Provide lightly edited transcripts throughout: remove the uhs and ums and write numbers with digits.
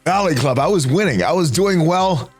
Valley Club, I was winning. I was doing well.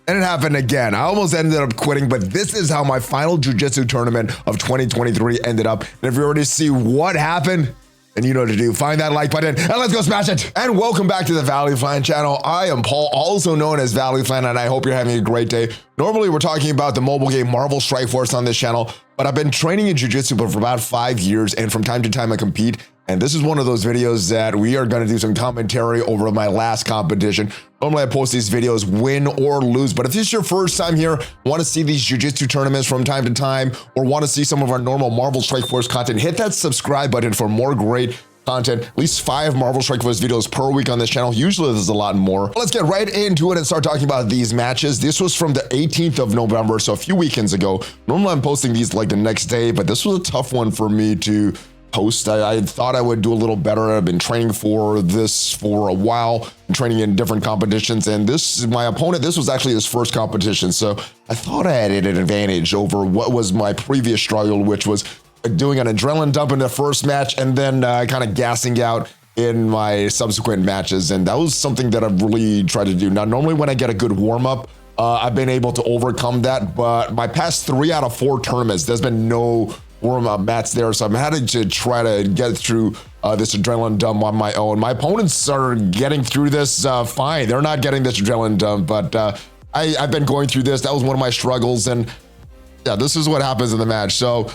And it happened again. I almost ended up quitting, but this is how my final jiu-jitsu tournament of 2023 ended up. And if you already see what happened, then you know what to do. Find that like button and let's go smash it. And welcome back to the ValleyFlyin channel. I am Paul, also known as ValleyFlyin, and I hope you're having a great day. Normally, we're talking about the mobile game Marvel Strike Force on this channel, but I've been training in jiu-jitsu for about 5 years, and from time to time I compete. And this is one of those videos that we are going to do some commentary over my last competition. Normally I post these videos win or lose, but if this is your first time here, want to see these jiu-jitsu tournaments from time to time, or want to see some of our normal Marvel Strike Force content, hit that subscribe button for more great content. At least 5 Marvel Strike Force videos per week on this channel. Usually there's a lot more. Let's get right into it and start talking about these matches. This was from the 18th of November, so a few weekends ago. Normally I'm posting these like the next day, but this was a tough one for me to post. I thought I would do a little better. I've been training for this for a while, training in different competitions, and this, my opponent, this was actually his first competition, so I thought I had an advantage over what was my previous struggle, which was doing an adrenaline dump in the first match and then kind of gassing out in my subsequent matches, and that was something that I've really tried to do. Now, normally when I get a good warm-up, I've been able to overcome that, but my past 3 out of 4 tournaments, there's been no warm-up mats there, so I'm having to try to get through this adrenaline dump on my own. My opponents are getting through this fine. They're not getting this adrenaline dump, but I've been going through this. That was one of my struggles, and yeah, this is what happens in the match. So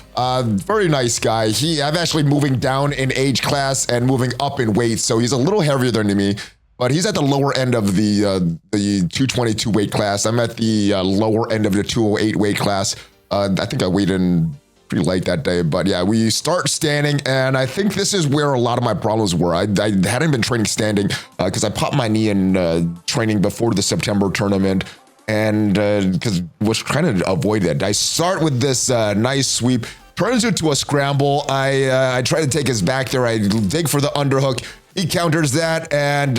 very nice guy. I'm actually moving down in age class and moving up in weight, so he's a little heavier than me, but he's at the lower end of the 222 weight class. I'm at the lower end of the 208 weight class. I think I weighed in pretty late that day, but yeah, we start standing, and I think this is where a lot of my problems were. I hadn't been training standing because I popped my knee in training before the September tournament, and because was trying to avoid that. I start with this nice sweep, turns it to a scramble. I try to take his back there. I dig for the underhook. He counters that and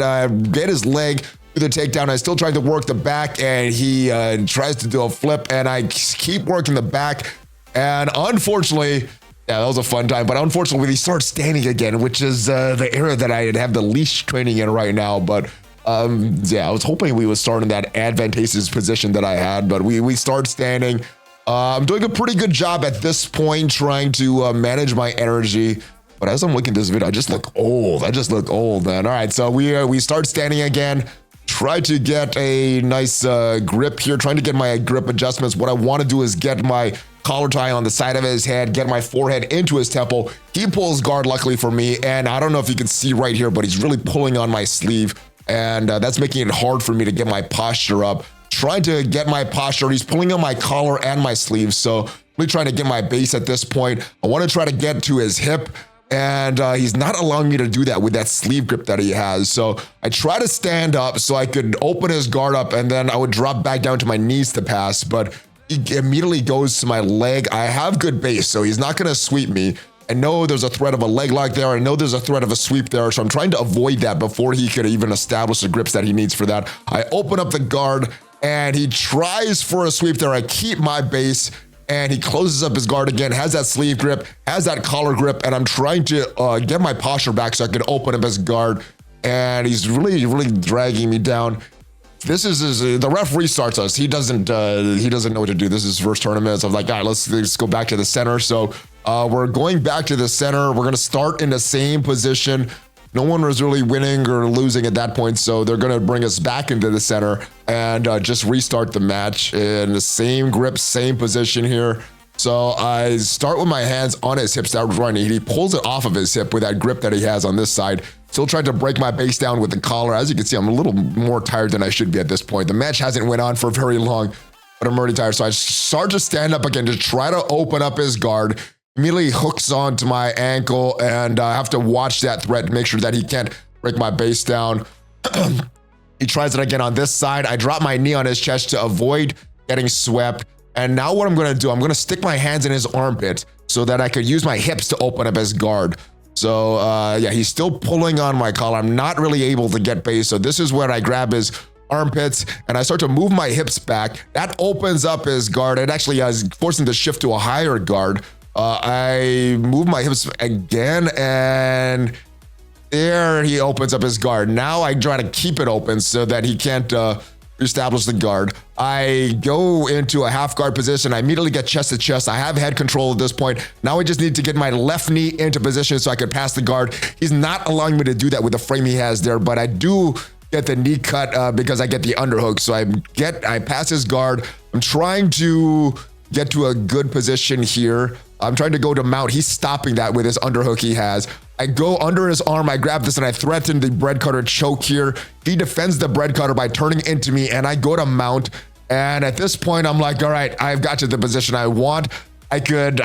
get his leg through the takedown. I still tried to work the back, and he tries to do a flip, and I keep working the back. And unfortunately, yeah, that was a fun time, but unfortunately, he starts standing again, which is the area that I have the least training in right now. But yeah, I was hoping we would start in that advantageous position that I had, but we start standing. I'm doing a pretty good job at this point trying to manage my energy. But as I'm looking at this video, I just look old. I just look old, man. All right, so we start standing again. Try to get a nice grip here, trying to get my grip adjustments. What I want to do is get my collar tie on the side of his head, get my forehead into his temple. He pulls guard, luckily for me, and I don't know if you can see right here, but he's really pulling on my sleeve, and that's making it hard for me to get my posture up. Trying to get my posture, he's pulling on my collar and my sleeve, so really trying to get my base at this point. I want to try to get to his hip, and he's not allowing me to do that with that sleeve grip that he has. So I try to stand up so I could open his guard up, and then I would drop back down to my knees to pass, but he immediately goes to my leg. I have good base, so he's not gonna sweep me. I know there's a threat of a leg lock there. I know there's a threat of a sweep there, so I'm trying to avoid that before he could even establish the grips that he needs for that. I open up the guard, and he tries for a sweep there. I keep my base, and he closes up his guard again, has that sleeve grip, has that collar grip, and I'm trying to get my posture back so I can open up his guard, and he's really, really dragging me down. This is the ref restarts us. He doesn't know what to do. This is his first tournament. So I'm like, all right, let's go back to the center. So we're going back to the center. We're gonna start in the same position. No one was really winning or losing at that point, so they're gonna bring us back into the center and just restart the match in the same grip, same position here. So I start with my hands on his hip, start running. He pulls it off of his hip with that grip that he has on this side. Still trying to break my base down with the collar. As you can see, I'm a little more tired than I should be at this point. The match hasn't went on for very long, but I'm already tired. So I start to stand up again to try to open up his guard. Immediately hooks onto my ankle, and I have to watch that threat to make sure that he can't break my base down. He tries it again on this side. I drop my knee on his chest to avoid getting swept. And now what I'm gonna do, I'm gonna stick my hands in his armpit so that I could use my hips to open up his guard. So yeah, he's still pulling on my collar. I'm not really able to get base. So this is where I grab his armpits and I start to move my hips back. That opens up his guard. It actually forcing him to shift to a higher guard. I move my hips again, and There he opens up his guard. Now I try to keep it open so that he can't establish the guard. I go into a half guard position. I immediately get chest to chest. I have head control at this point. Now I just need to get my left knee into position so I could pass the guard. He's not allowing me to do that with the frame he has there, but I do get the knee cut because I get the underhook. So I pass his guard. I'm trying to get to a good position here. I'm trying to go to mount. He's stopping that with his underhook he has. I go under his arm. I grab this and I threaten the bread cutter choke here. He defends the bread cutter by turning into me, and I go to mount. And at this point, I'm like, all right, I've got to the position I want. I could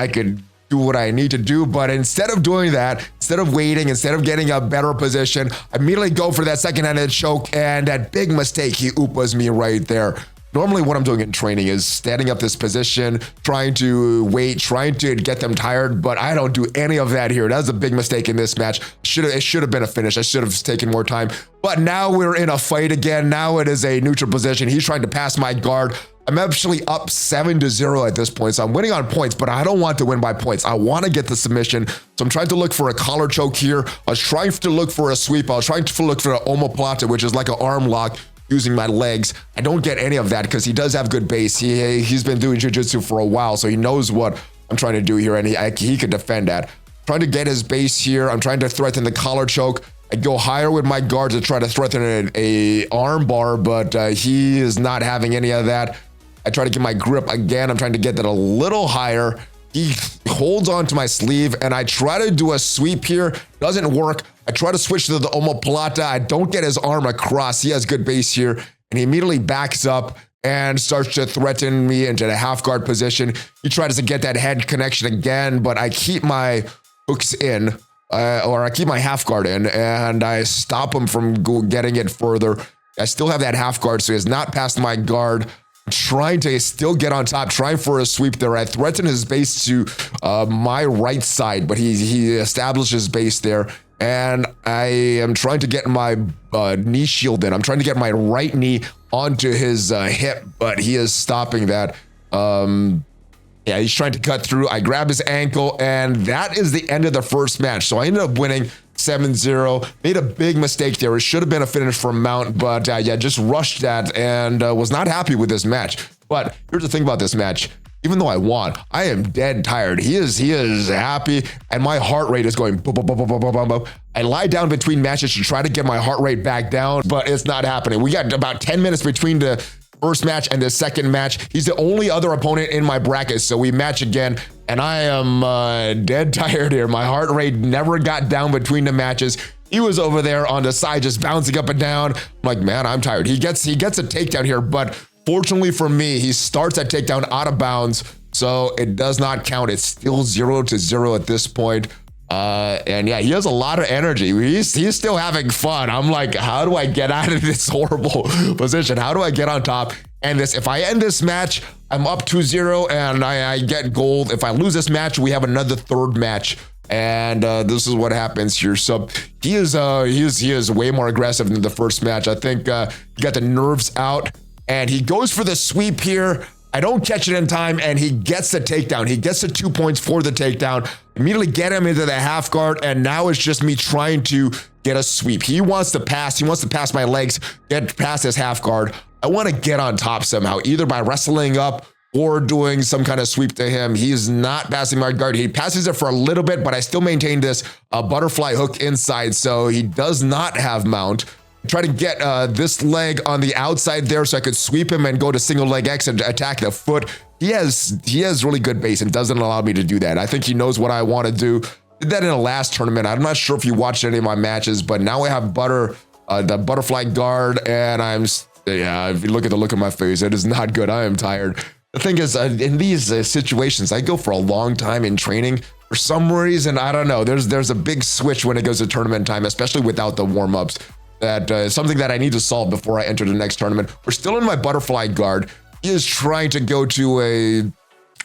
do what I need to do, but instead of doing that, instead of waiting, instead of getting a better position, I immediately go for that second-handed choke, and that big mistake, he oopas me right there. Normally what I'm doing in training is standing up this position, trying to wait, trying to get them tired, but I don't do any of that here. That's a big mistake in this match. It should have been a finish. I should have taken more time, but now we're in a fight again. Now it is a neutral position. He's trying to pass my guard. I'm actually up 7-0 at this point, so I'm winning on points, but I don't want to win by points. I want to get the submission, so I'm trying to look for a collar choke here. I was trying to look for a sweep. I was trying to look for an omoplata, which is like an arm lock, using my legs. I don't get any of that because he does have good base. He's been doing jiu-jitsu for a while, so he knows what I'm trying to do here, and he could defend that. Trying to get his base here. I'm trying to threaten the collar choke. I go higher with my guards to try to threaten a arm bar, but he is not having any of that. I try to get my grip again. I'm trying to get that a little higher. He holds on to my sleeve, and I try to do a sweep here. Doesn't work. I try to switch to the omoplata. I don't get his arm across. He has good base here, and he immediately backs up and starts to threaten me into the half guard position. He tries to get that head connection again, but I keep my hooks in, or I keep my half guard in, and I stop him from getting it further. I still have that half guard, so he has not passed my guard. Trying to still get on top, trying for a sweep there. I threaten his base to my right side, but he establishes base there. And I am trying to get my knee shield in. I'm trying to get my right knee onto his hip, but he is stopping that. Yeah, he's trying to cut through. I grab his ankle, and that is the end of the first match. So I ended up winning 7-0. Made a big mistake there. It should have been a finish from Mount, but yeah, just rushed that and was not happy with this match. But here's the thing about this match. Even though I won, I am dead tired. He is happy, and my heart rate is going boom, boom, boom, boom, boom, boom, boom. I lie down between matches to try to get my heart rate back down, but it's not happening. We got about 10 minutes between the first match and the second match. He's the only other opponent in my bracket, so we match again, and I am dead tired here. My heart rate never got down between the matches. He was over there on the side just bouncing up and down. I'm like, man, I'm tired. He gets a takedown here, but fortunately for me, he starts that takedown out of bounds, so it does not count. It's still 0-0 at this point. And yeah, he has a lot of energy. He's still having fun. I'm like, how do I get out of this horrible position? How do I get on top? And if I end this match, I'm up 2-0 and I get gold. If I lose this match, we have another third match. And this is what happens here. So he is way more aggressive than the first match. I think he got the nerves out, and he goes for the sweep here. I don't catch it in time, and he gets the takedown. He gets the 2 points for the takedown. Immediately get him into the half guard, and now it's just me trying to get a sweep. He wants to pass. He wants to pass my legs, get past his half guard. I want to get on top somehow, either by wrestling up or doing some kind of sweep to him. He is not passing my guard. He passes it for a little bit, but I still maintain this butterfly hook inside, so he does not have mount. Try to get this leg on the outside there so I could sweep him and go to single leg X and attack the foot. He has really good base and doesn't allow me to do that. I think he knows what I want to do. Did that in the last tournament. I'm not sure if you watched any of my matches, but now I have the butterfly guard, and yeah, if you look at the look on my face, it is not good. I am tired. The thing is, in these situations, I go for a long time in training. For some reason, I don't know. There's a big switch when it goes to tournament time, especially without the warm-ups. That is something that I need to solve before I enter the next tournament. We're still in my butterfly guard. He is trying to go to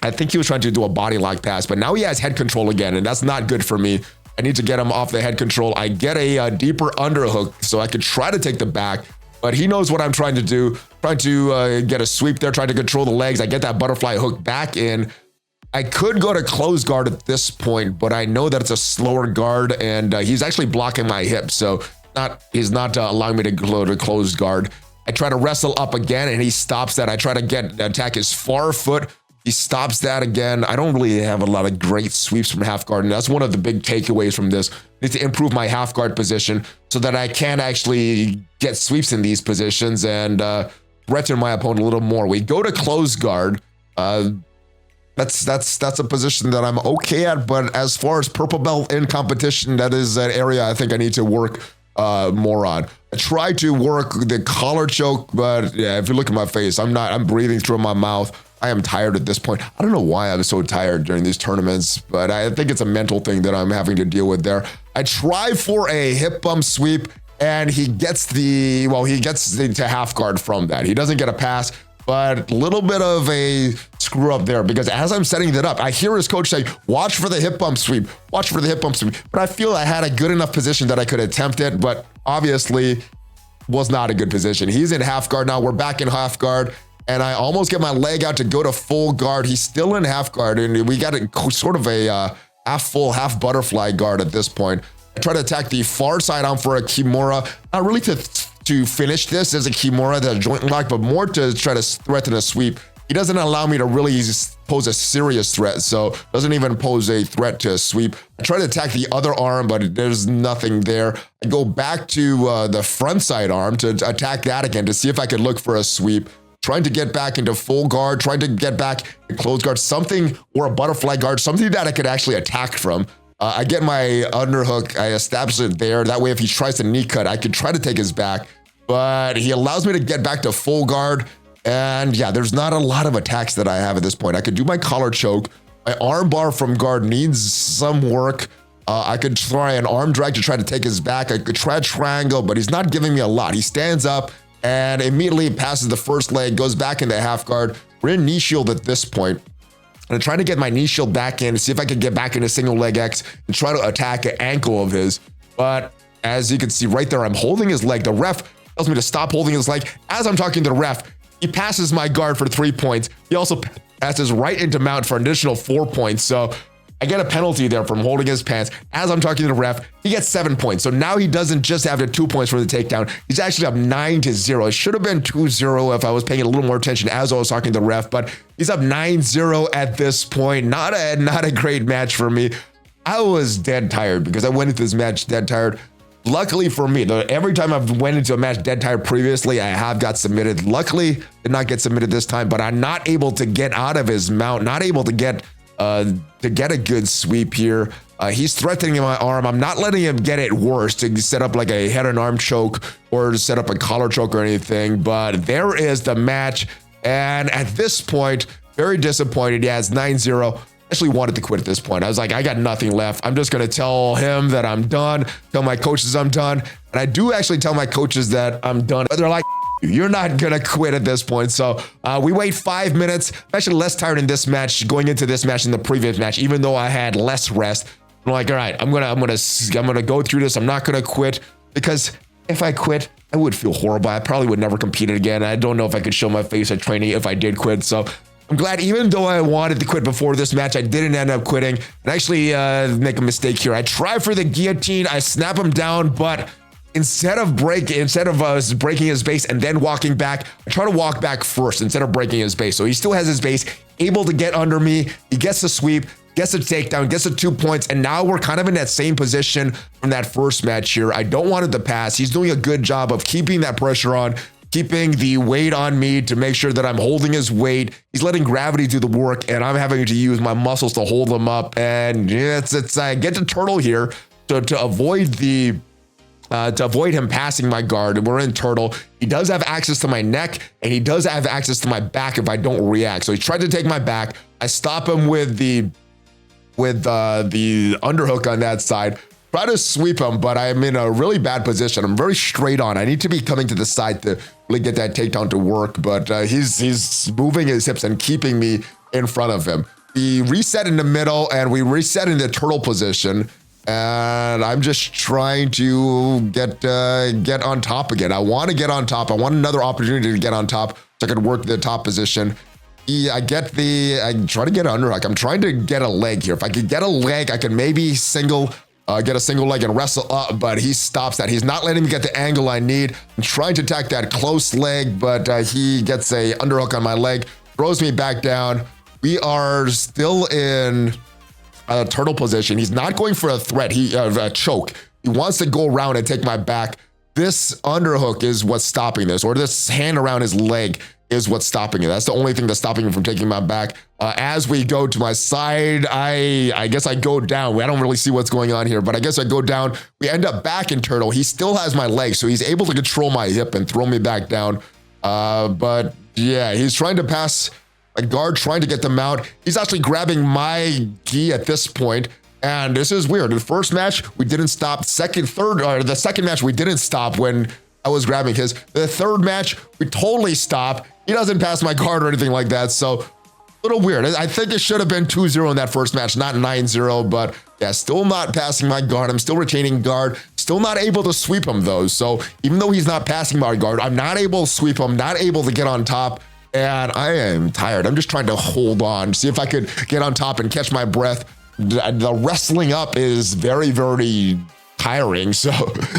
I think he was trying to do a body lock pass, but now he has head control again, and that's not good for me. I need to get him off the head control. I get a deeper underhook so I could try to take the back, but he knows what I'm trying to do. Trying to get a sweep there, trying to control the legs. I get that butterfly hook back in. I could go to close guard at this point, but I know that it's a slower guard, and he's actually blocking my hip, so he's not allowing me to go to close guard. I try to wrestle up again, and he stops that. I try to attack his far foot. He stops that again. I don't really have a lot of great sweeps from half guard, and that's one of the big takeaways from this. I need to improve my half guard position so that I can actually get sweeps in these positions and threaten my opponent a little more. We go to close guard. That's a position that I'm okay at, but as far as purple belt in competition, that is an area I think I need to work more on. I try to work the collar choke, but yeah, if you look at my face, I'm breathing through my mouth. I am tired at this point. I don't know why I'm so tired during these tournaments, but I think it's a mental thing that I'm having to deal with there. I try for a hip bump sweep, and he gets to half guard from that. He doesn't get a pass, but a little bit of a screw up there, because as I'm setting that up, I hear his coach say, watch for the hip bump sweep, watch for the hip bump sweep. But I feel I had a good enough position that I could attempt it, but obviously was not a good position. He's in half guard now. We're back in half guard, and I almost get my leg out to go to full guard. He's still in half guard, and we got sort of a half full, half butterfly guard at this point. I try to attack the far side arm for a Kimura, not really to finish this as a Kimura, the joint lock, but more to try to threaten a sweep. He doesn't allow me to really pose a serious threat, so doesn't even pose a threat to a sweep. I try to attack the other arm, but there's nothing there. I go back to the front side arm to attack that again to see if I could look for a sweep. Trying to get back into full guard, trying to get back in close guard, something, or a butterfly guard, something that I could actually attack from. I get my underhook, I establish it there. That way, if he tries to knee cut, I could try to take his back, but he allows me to get back to full guard. And yeah, there's not a lot of attacks that I have at this point. I could do my collar choke. My arm bar from guard needs some work. I could try an arm drag to try to take his back. I could try a triangle, but he's not giving me a lot. He stands up and immediately passes the first leg, goes back into half guard. We're in knee shield at this point. And I'm trying to get my knee shield back in to see if I could get back into single leg X and try to attack an ankle of his. But as you can see right there, I'm holding his leg. The ref tells me to stop holding his leg. As I'm talking to the ref, he passes my guard for 3 points. He also passes right into mount for an additional 4 points. So I get a penalty there from holding his pants. As I'm talking to the ref, he gets 7 points. So now he doesn't just have the 2 points for the takedown. He's actually up 9-0. It should have been 2-0 if I was paying a little more attention as I was talking to the ref, but he's up 9-0 at this point. Not a great match for me. I was dead tired because I went into this match dead tired. Luckily for me, though, every time I've went into a match dead tired previously, I have got submitted. Luckily, did not get submitted this time, but I'm not able to get out of his mount, not able to get a good sweep here. He's threatening my arm. I'm not letting him get it worse to set up like a head and arm choke or to set up a collar choke or anything, but there is the match. And at this point, very disappointed. Yeah, it's 9-0. Actually wanted to quit at this point. I was like, I got nothing left. I'm just going to tell him that I'm done, tell my coaches I'm done. And I do actually tell my coaches that I'm done. But they're like, you're not going to quit at this point. So we wait 5 minutes. I'm actually less tired in this match, going into this match than the previous match, even though I had less rest. I'm like, all right, I'm gonna go through this. I'm not going to quit, because if I quit, I would feel horrible. I probably would never compete again. I don't know if I could show my face at training if I did quit. So I'm glad, even though I wanted to quit before this match, I didn't end up quitting. And actually make a mistake here. I try for the guillotine. I snap him down, but instead of breaking his base and then walking back, I try to walk back first instead of breaking his base. So he still has his base, able to get under me. He gets the sweep, gets a takedown, gets the 2 points, and now we're kind of in that same position from that first match here. I don't want it to pass. He's doing a good job of keeping that pressure on, keeping the weight on me to make sure that I'm holding his weight. He's letting gravity do the work, and I'm having to use my muscles to hold him up. And I get to turtle here to avoid him passing my guard. We're in turtle. He does have access to my neck, and he does have access to my back if I don't react. So he tried to take my back. I stop him with the underhook on that side. Try to sweep him, but I'm in a really bad position. I'm very straight on. I need to be coming to the side to really get that takedown to work, but he's moving his hips and keeping me in front of him. We reset in the middle, and we reset in the turtle position, and I'm just trying to get on top again. I want to get on top. I want another opportunity to get on top so I can work the top position. I try to get an underhook. I'm trying to get a leg here. If I could get a leg, I could maybe get a single leg and wrestle up, but he stops that. He's not letting me get the angle I need. I'm trying to attack that close leg, but he gets a underhook on my leg, throws me back down. We are still in a turtle position. He's not going for a threat, a choke. He wants to go around and take my back. This underhook is what's stopping this, or this hand around his leg is what's stopping it. That's the only thing that's stopping him from taking my back. As we go to my side, I guess I go down. I don't really see what's going on here, but I guess I go down. We end up back in turtle. He still has my leg, so he's able to control my hip and throw me back down. But yeah, he's trying to pass a guard, trying to get the mount. He's actually grabbing my gi at this point. And this is weird. The first match, we didn't stop. The second match, we didn't stop when I was grabbing his. The third match, we totally stop. He doesn't pass my guard or anything like that. So a little weird. I think it should have been 2-0 in that first match, not 9-0. But yeah, still not passing my guard. I'm still retaining guard. Still not able to sweep him though. So even though he's not passing my guard, I'm not able to sweep him, not able to get on top. And I am tired. I'm just trying to hold on, see if I could get on top and catch my breath. The wrestling up is very, very tiring, so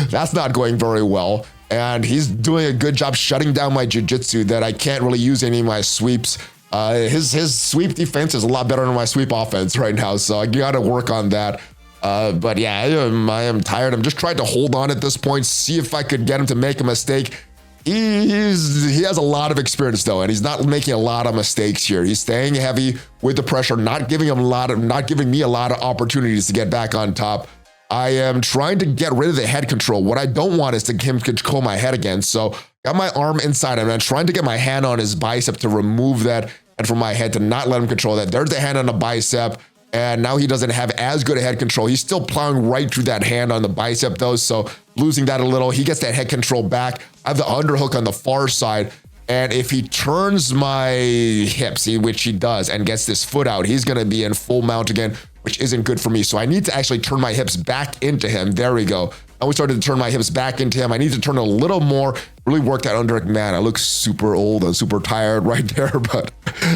that's not going very well. And he's doing a good job shutting down my jiu-jitsu that I can't really use any of my sweeps. His sweep defense is a lot better than my sweep offense right now, so I gotta work on that. But yeah, I am tired. I'm just trying to hold on at this point, see if I could get him to make a mistake. He has a lot of experience though, and he's not making a lot of mistakes here. He's staying heavy with the pressure, not giving me a lot of opportunities to get back on top. I am trying to get rid of the head control. What I don't want is to him control my head again. So got my arm inside him and I'm trying to get my hand on his bicep to remove that and from my head to not let him control that. There's the hand on the bicep. And now he doesn't have as good a head control. He's still plowing right through that hand on the bicep though, so losing that a little. He gets that head control back. I have the underhook on the far side, and if he turns my hips, which he does, and gets this foot out, he's gonna be in full mount again, which isn't good for me. So I need to actually turn my hips back into him. There we go. Now we started to turn my hips back into him. I need to turn a little more, really work that underhook. Man, I look super old and super tired right there, but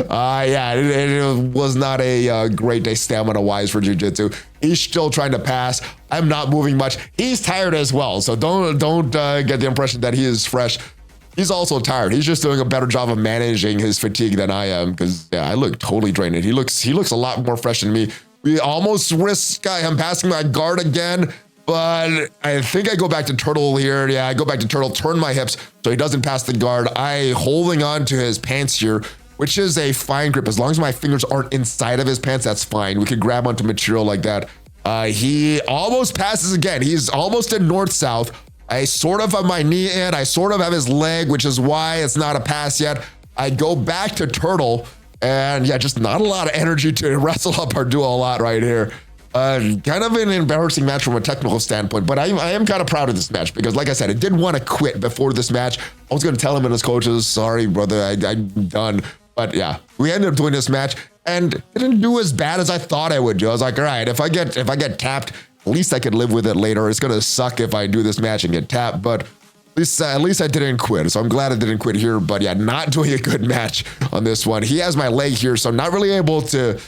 yeah, it was not a great day stamina-wise for jiu-jitsu. He's still trying to pass. I'm not moving much. He's tired as well, so don't get the impression that he is fresh. He's also tired. He's just doing a better job of managing his fatigue than I am, because yeah, I look totally drained. He looks a lot more fresh than me. We almost risk him passing my guard again, but I think I go back to turtle here. Yeah, I go back to turtle, turn my hips so he doesn't pass the guard. I holding on to his pants here, which is a fine grip. As long as my fingers aren't inside of his pants, that's fine. We could grab onto material like that. He almost passes again. He's almost in north-south. I sort of have my knee in. I sort of have his leg, which is why it's not a pass yet. I go back to turtle, and yeah, just not a lot of energy to wrestle up or do a lot right here. Kind of an embarrassing match from a technical standpoint, but I am kind of proud of this match because, like I said, I didn't want to quit before this match. I was going to tell him and his coaches, sorry, brother, I'm done. But yeah, we ended up doing this match and didn't do as bad as I thought I would do. I was like, all right, if I get tapped, at least I could live with it later. It's going to suck if I do this match and get tapped, but at least I didn't quit. So I'm glad I didn't quit here, but yeah, not doing a good match on this one. He has my leg here, so I'm not really able to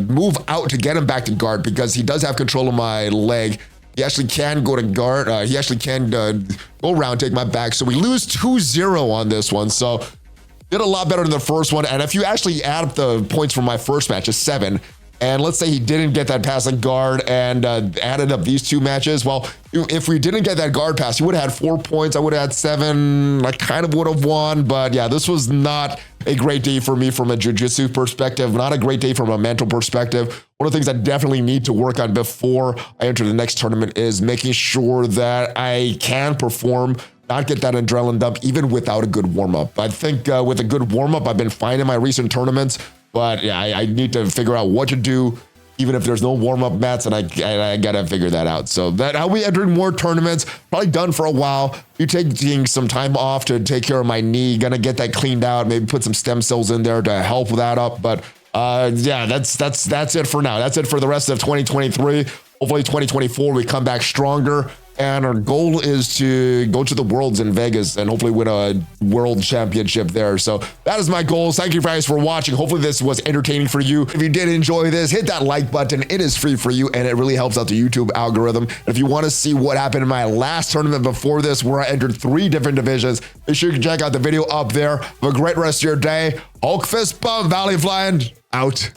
move out to get him back to guard because he does have control of my leg. He actually can go to guard. He actually can go around, take my back. So we lose 2-0 on this one. So did a lot better than the first one. And if you actually add up the points from my first match, it's 7. And let's say he didn't get that passing guard and added up these 2 matches. Well, if we didn't get that guard pass, he would have had 4 points. I would have had 7. I kind of would have won. But yeah, this was not a great day for me from a jiu-jitsu perspective. Not a great day from a mental perspective. One of the things I definitely need to work on before I enter the next tournament is making sure that I can perform, not get that adrenaline dump, even without a good warm-up. I think with a good warm-up, I've been fine in my recent tournaments. But yeah, I need to figure out what to do, even if there's no warm-up mats, and I gotta figure that out. So that I'll be entering more tournaments, probably done for a while. Be taking some time off to take care of my knee, gonna get that cleaned out, maybe put some stem cells in there to help that up. But yeah, that's it for now. That's it for the rest of 2023. Hopefully 2024, we come back stronger. And our goal is to go to the Worlds in Vegas and hopefully win a world championship there. So that is my goals. Thank you guys for watching. Hopefully this was entertaining for you. If you did enjoy this, hit that like button. It is free for you and it really helps out the YouTube algorithm. And if you want to see what happened in my last tournament before this, where I entered 3 different divisions, make sure you can check out the video up there. Have a great rest of your day. Hulk fist bump, ValleyFlyin out.